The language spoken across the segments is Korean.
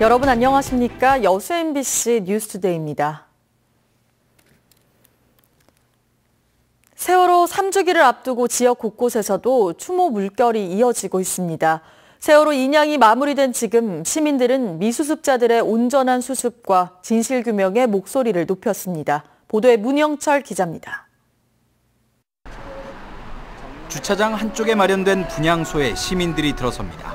여러분 안녕하십니까? 여수 MBC 뉴스투데이입니다. 세월호 3주기를 앞두고 지역 곳곳에서도 추모 물결이 이어지고 있습니다. 세월호 인양이 마무리된 지금 시민들은 미수습자들의 온전한 수습과 진실규명의 목소리를 높였습니다. 보도에 문영철 기자입니다. 주차장 한쪽에 마련된 분향소에 시민들이 들어섭니다.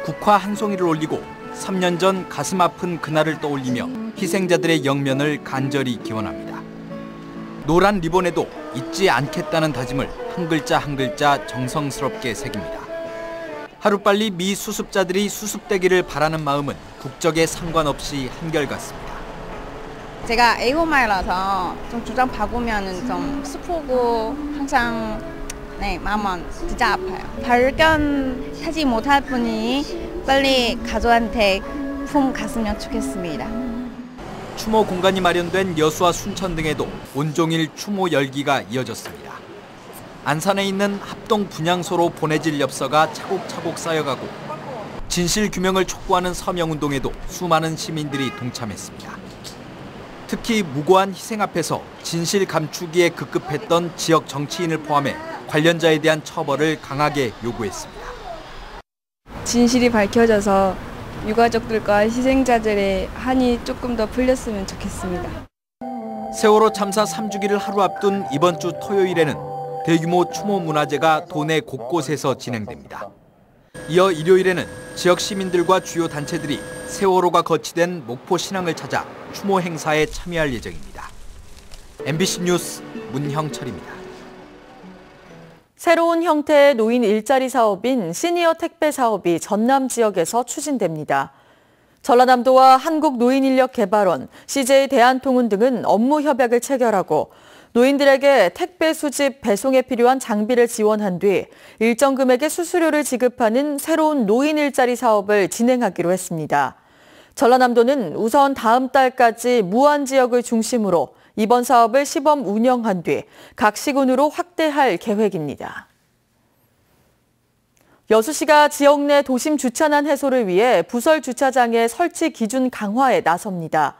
국화 한 송이를 올리고 3년 전 가슴 아픈 그날을 떠올리며 희생자들의 영면을 간절히 기원합니다. 노란 리본에도 잊지 않겠다는 다짐을 한 글자 한 글자 정성스럽게 새깁니다. 하루빨리 미수습자들이 수습되기를 바라는 마음은 국적에 상관없이 한결같습니다. 제가 A호마이라서 좀 주장 바꾸면 좀 슬프고 항상 마음은 진짜 아파요. 발견하지 못할 분이 빨리 가족한테 품 갔으면 좋겠습니다. 추모 공간이 마련된 여수와 순천 등에도 온종일 추모 열기가 이어졌습니다. 안산에 있는 합동 분향소로 보내질 엽서가 차곡차곡 쌓여가고 진실 규명을 촉구하는 서명운동에도 수많은 시민들이 동참했습니다. 특히 무고한 희생 앞에서 진실 감추기에 급급했던 지역 정치인을 포함해 관련자에 대한 처벌을 강하게 요구했습니다. 진실이 밝혀져서 유가족들과 희생자들의 한이 조금 더 풀렸으면 좋겠습니다. 세월호 참사 3주기를 하루 앞둔 이번 주 토요일에는 대규모 추모 문화제가 도내 곳곳에서 진행됩니다. 이어 일요일에는 지역 시민들과 주요 단체들이 세월호가 거치된 목포 신항을 찾아 추모 행사에 참여할 예정입니다. MBC 뉴스 문형철입니다. 새로운 형태의 노인 일자리 사업인 시니어 택배 사업이 전남 지역에서 추진됩니다. 전라남도와 한국노인인력개발원, CJ 대한통운 등은 업무 협약을 체결하고 노인들에게 택배 수집, 배송에 필요한 장비를 지원한 뒤 일정 금액의 수수료를 지급하는 새로운 노인 일자리 사업을 진행하기로 했습니다. 전라남도는 우선 다음 달까지 무안 지역을 중심으로 이번 사업을 시범 운영한 뒤 각 시군으로 확대할 계획입니다. 여수시가 지역 내 도심 주차난 해소를 위해 부설 주차장의 설치 기준 강화에 나섭니다.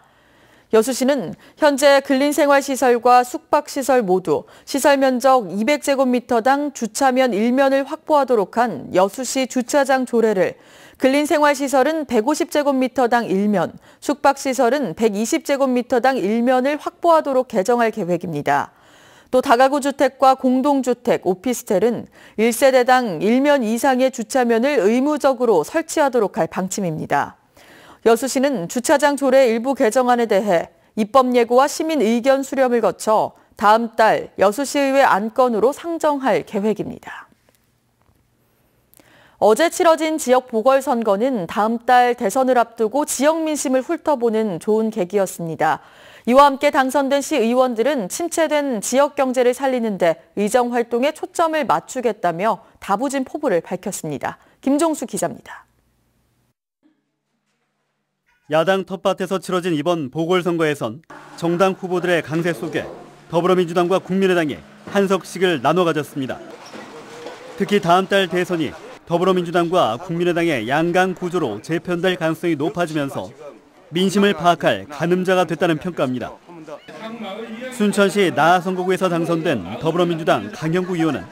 여수시는 현재 근린생활시설과 숙박시설 모두 시설 면적 200제곱미터당 주차면 1면을 확보하도록 한 여수시 주차장 조례를 근린생활시설은 150제곱미터당 1면, 숙박시설은 120제곱미터당 1면을 확보하도록 개정할 계획입니다. 또 다가구 주택과 공동주택, 오피스텔은 1세대당 1면 이상의 주차면을 의무적으로 설치하도록 할 방침입니다. 여수시는 주차장 조례 일부 개정안에 대해 입법 예고와 시민 의견 수렴을 거쳐 다음 달 여수시의회 안건으로 상정할 계획입니다. 어제 치러진 지역 보궐선거는 다음 달 대선을 앞두고 지역 민심을 훑어보는 좋은 계기였습니다. 이와 함께 당선된 시의원들은 침체된 지역 경제를 살리는 데 의정 활동에 초점을 맞추겠다며 다부진 포부를 밝혔습니다. 김종수 기자입니다. 야당 텃밭에서 치러진 이번 보궐선거에선 정당 후보들의 강세 속에 더불어민주당과 국민의당이 한 석씩을 나눠 가졌습니다. 특히 다음 달 대선이 더불어민주당과 국민의당의 양강 구조로 재편될 가능성이 높아지면서 민심을 파악할 가늠자가 됐다는 평가입니다. 순천시 나선거구에서 당선된 더불어민주당 강형구 의원은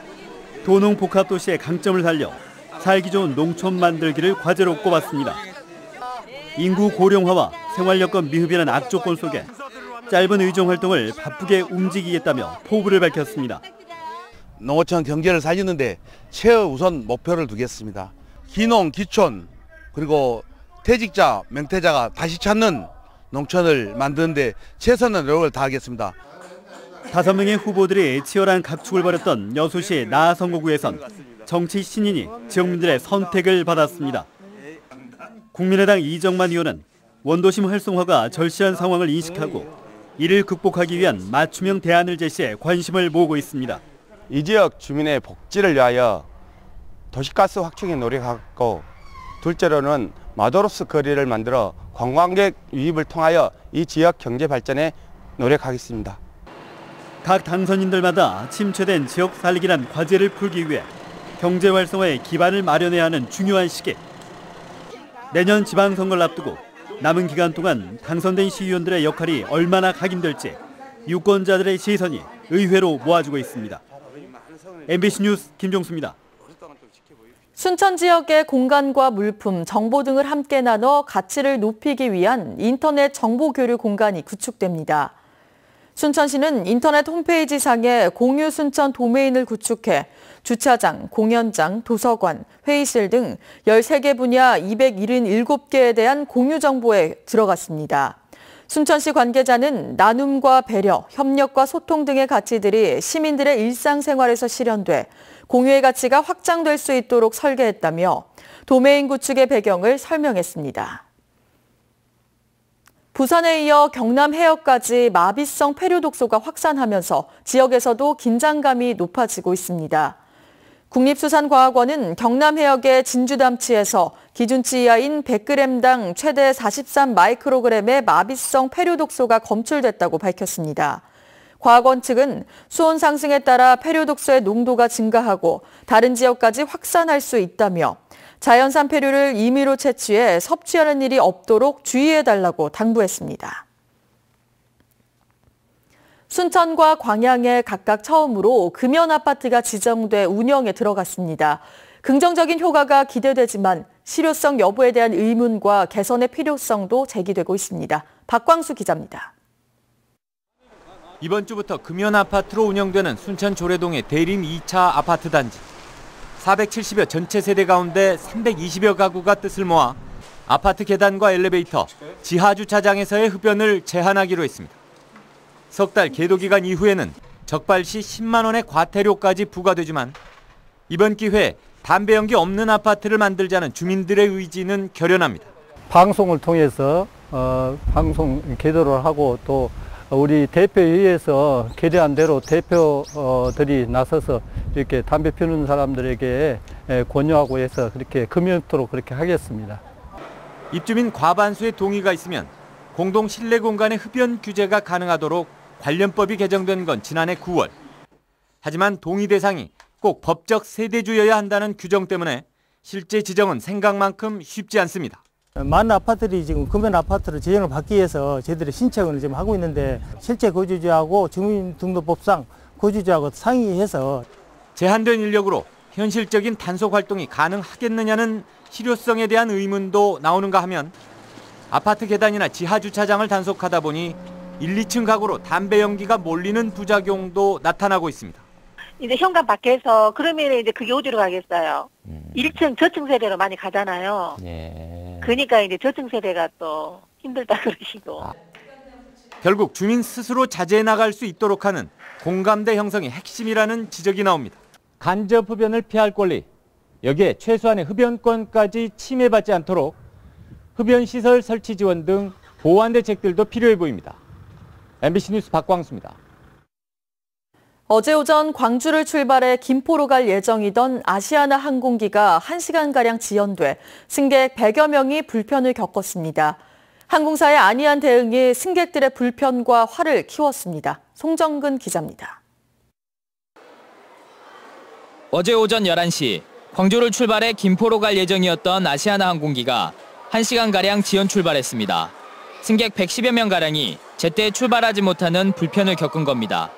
도농복합도시의 강점을 살려 살기 좋은 농촌 만들기를 과제로 꼽았습니다. 인구 고령화와 생활여건 미흡이라는 악조건 속에 짧은 의정 활동을 바쁘게 움직이겠다며 포부를 밝혔습니다. 농어촌 경제를 살리는데 최우선 목표를 두겠습니다. 기농, 기촌, 그리고 퇴직자, 명퇴자가 다시 찾는 농촌을 만드는 데 최선의 노력을 다하겠습니다. 5명의 후보들이 치열한 각축을 벌였던 여수시 나선거구에선 정치 신인이 지역민들의 선택을 받았습니다. 국민의당 이정만 의원은 원도심 활성화가 절실한 상황을 인식하고 이를 극복하기 위한 맞춤형 대안을 제시해 관심을 모으고 있습니다. 이 지역 주민의 복지를 위하여 도시가스 확충에 노력하고, 둘째로는 마도로스 거리를 만들어 관광객 유입을 통하여 이 지역 경제 발전에 노력하겠습니다. 각 당선인들마다 침체된 지역 살리기란 과제를 풀기 위해 경제 활성화의 기반을 마련해야 하는 중요한 시기. 내년 지방선거를 앞두고 남은 기간 동안 당선된 시의원들의 역할이 얼마나 각인될지 유권자들의 시선이 의회로 모아지고 있습니다. MBC 뉴스 김종수입니다. 순천 지역의 공간과 물품, 정보 등을 함께 나눠 가치를 높이기 위한 인터넷 정보 교류 공간이 구축됩니다. 순천시는 인터넷 홈페이지상에 공유 순천 도메인을 구축해 주차장, 공연장, 도서관, 회의실 등 13개 분야 277개에 대한 공유 정보에 들어갔습니다. 순천시 관계자는 나눔과 배려, 협력과 소통 등의 가치들이 시민들의 일상생활에서 실현돼 공유의 가치가 확장될 수 있도록 설계했다며 도메인 구축의 배경을 설명했습니다. 부산에 이어 경남 해역까지 마비성 폐류 독소가 확산하면서 지역에서도 긴장감이 높아지고 있습니다. 국립수산과학원은 경남 해역의 진주담치에서 기준치 이하인 100g당 최대 43 마이크로그램의 마비성 폐류 독소가 검출됐다고 밝혔습니다. 과학원 측은 수온 상승에 따라 폐류 독소의 농도가 증가하고 다른 지역까지 확산할 수 있다며 자연산 폐류를 임의로 채취해 섭취하는 일이 없도록 주의해달라고 당부했습니다. 순천과 광양에 각각 처음으로 금연 아파트가 지정돼 운영에 들어갔습니다. 긍정적인 효과가 기대되지만 실효성 여부에 대한 의문과 개선의 필요성도 제기되고 있습니다. 박광수 기자입니다. 이번 주부터 금연 아파트로 운영되는 순천 조례동의 대림 2차 아파트 단지. 470여 전체 세대 가운데 320여 가구가 뜻을 모아 아파트 계단과 엘리베이터, 지하 주차장에서의 흡연을 제한하기로 했습니다. 석 달 계도 기간 이후에는 적발 시 10만 원의 과태료까지 부과되지만 이번 기회에 담배 연기 없는 아파트를 만들자는 주민들의 의지는 결연합니다. 방송을 통해서 방송 계도를 하고 또 우리 대표회의에서 계대한 대로 대표들이 나서서 이렇게 담배 피우는 사람들에게 권유하고 해서 그렇게 금연토록 그렇게 하겠습니다. 입주민 과반수의 동의가 있으면 공동 실내 공간의 흡연 규제가 가능하도록 관련법이 개정된 건 지난해 9월. 하지만 동의 대상이 꼭 법적 세대주여야 한다는 규정 때문에 실제 지정은 생각만큼 쉽지 않습니다. 많은 아파트들이 지금 금연 아파트로 지정을 받기 위해서 저희들이 신청을 지금 하고 있는데 실제 거주자하고 주민등록법상 거주자하고 상의해서 제한된 인력으로 현실적인 단속 활동이 가능하겠느냐는 실효성에 대한 의문도 나오는가 하면 아파트 계단이나 지하 주차장을 단속하다 보니 1, 2층 가구로 담배 연기가 몰리는 부작용도 나타나고 있습니다. 이제 현관 밖에서 그러면 이제 그게 어디로 가겠어요? 1층 저층 세대로 많이 가잖아요. 그러니까 이제 저층 세대가 또 힘들다 그러시고. 결국 주민 스스로 자제해 나갈 수 있도록 하는 공감대 형성이 핵심이라는 지적이 나옵니다. 간접 흡연을 피할 권리, 여기에 최소한의 흡연권까지 침해받지 않도록 흡연시설 설치 지원 등 보완 대책들도 필요해 보입니다. MBC 뉴스 박광수입니다. 어제 오전 광주를 출발해 김포로 갈 예정이던 아시아나 항공기가 1시간가량 지연돼 승객 100여 명이 불편을 겪었습니다. 항공사의 안이한 대응이 승객들의 불편과 화를 키웠습니다. 송정근 기자입니다. 어제 오전 11시 광주를 출발해 김포로 갈 예정이었던 아시아나 항공기가 1시간가량 지연 출발했습니다. 승객 110여 명가량이 제때 출발하지 못하는 불편을 겪은 겁니다.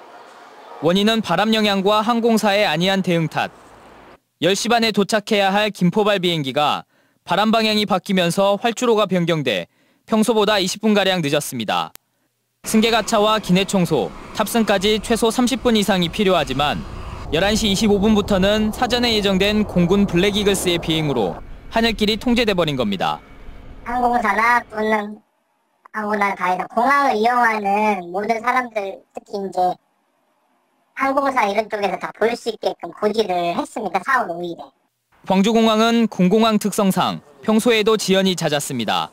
원인은 바람 영향과 항공사의 안이한 대응 탓. 10시 반에 도착해야 할 김포발 비행기가 바람 방향이 바뀌면서 활주로가 변경돼 평소보다 20분가량 늦었습니다. 승객 하차와 기내 청소, 탑승까지 최소 30분 이상이 필요하지만 11시 25분부터는 사전에 예정된 공군 블랙이글스의 비행으로 하늘길이 통제돼 버린 겁니다. 항공사나 또는 항공사 다해서 공항을 이용하는 모든 사람들, 특히 이제 항공사 이런 쪽에서 다 볼 수 있게끔 고지를 했습니다. 4월 5일에. 광주공항은 공공항 특성상 평소에도 지연이 잦았습니다.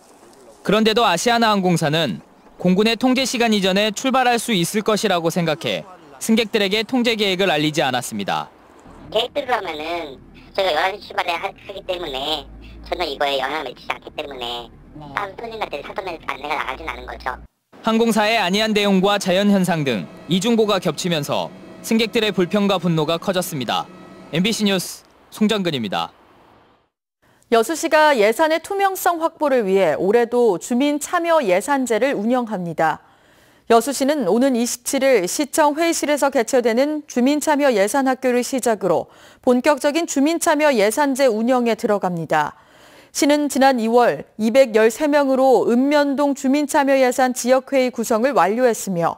그런데도 아시아나 항공사는 공군의 통제 시간 이전에 출발할 수 있을 것이라고 생각해 승객들에게 통제 계획을 알리지 않았습니다. 계획대로라면은 저희가 11시 출발을 하기 때문에 전혀 이거에 영향을 미치지 않기 때문에 다른 손님한테 사전에 안내가 나가진 않은 거죠. 항공사의 안이한 대응과 자연현상 등 이중고가 겹치면서 승객들의 불편과 분노가 커졌습니다. MBC 뉴스 송정근입니다. 여수시가 예산의 투명성 확보를 위해 올해도 주민 참여 예산제를 운영합니다. 여수시는 오는 27일 시청 회의실에서 개최되는 주민참여 예산학교를 시작으로 본격적인 주민참여 예산제 운영에 들어갑니다. 시는 지난 2월 213명으로 읍면동 주민참여 예산 지역회의 구성을 완료했으며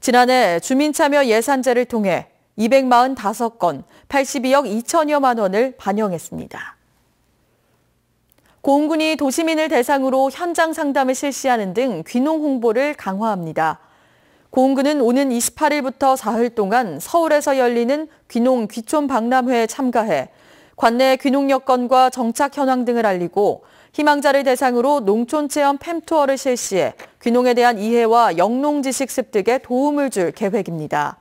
지난해 주민참여 예산제를 통해 245건, 82억 2천여만 원을 반영했습니다. 고흥군이 도시민을 대상으로 현장 상담을 실시하는 등 귀농 홍보를 강화합니다. 고흥군은 오는 28일부터 사흘 동안 서울에서 열리는 귀농 귀촌 박람회에 참가해 관내 귀농 여건과 정착 현황 등을 알리고 희망자를 대상으로 농촌 체험 팸투어를 실시해 귀농에 대한 이해와 영농 지식 습득에 도움을 줄 계획입니다.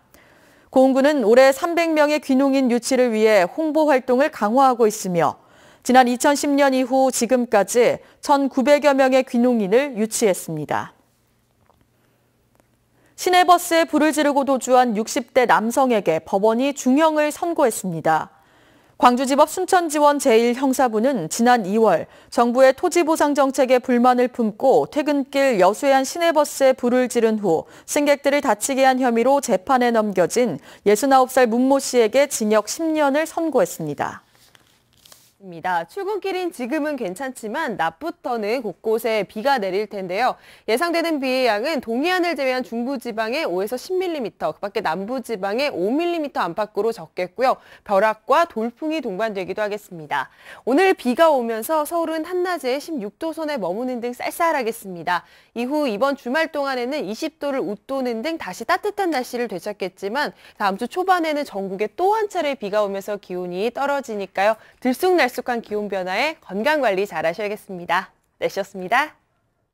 고흥군은 올해 300명의 귀농인 유치를 위해 홍보 활동을 강화하고 있으며 지난 2010년 이후 지금까지 1,900여 명의 귀농인을 유치했습니다. 시내버스에 불을 지르고 도주한 60대 남성에게 법원이 중형을 선고했습니다. 광주지법 순천지원 제1형사부는 지난 2월 정부의 토지보상 정책에 불만을 품고 퇴근길 여수해안 시내버스에 불을 지른 후 승객들을 다치게 한 혐의로 재판에 넘겨진 69살 문모 씨에게 징역 10년을 선고했습니다. 출근길인 지금은 괜찮지만 낮부터는 곳곳에 비가 내릴 텐데요. 예상되는 비의 양은 동해안을 제외한 중부지방에 5에서 10mm, 그밖에 남부지방에 5mm 안팎으로 적겠고요. 벼락과 돌풍이 동반되기도 하겠습니다. 오늘 비가 오면서 서울은 한낮에 16도 선에 머무는 등 쌀쌀하겠습니다. 이후 이번 주말 동안에는 20도를 웃도는 등 다시 따뜻한 날씨를 되찾겠지만 다음 주 초반에는 전국에 또 한 차례 비가 오면서 기온이 떨어지니까요. 들쑥날쑥한 기온 변화에 건강관리 잘 하셔야겠습니다. 날씨였습니다.